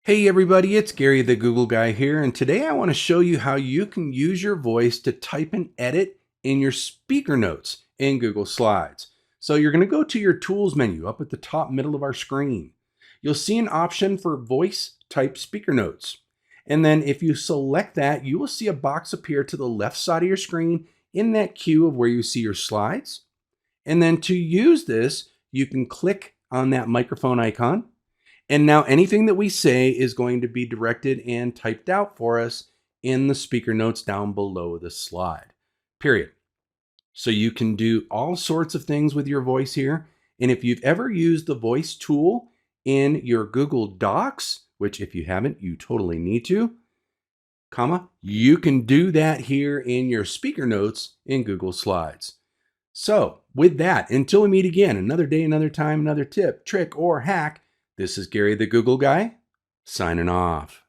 Hey everybody, it's Gary the Google Guy here, and today I want to show you how you can use your voice to type and edit in your speaker notes in Google Slides. So you're going to go to your Tools menu up at the top middle of our screen. You'll see an option for Voice Type Speaker Notes. And then if you select that, you will see a box appear to the left side of your screen in that queue of where you see your slides. And then to use this, you can click on that microphone icon. And now anything that we say is going to be directed and typed out for us in the speaker notes down below the slide, period. So you can do all sorts of things with your voice here. And if you've ever used the voice tool in your Google Docs, which if you haven't, you totally need to, you can do that here in your speaker notes in Google Slides. So with that, until we meet again, another day, another time, another tip, trick, or hack, this is Gary the Google Guy, signing off.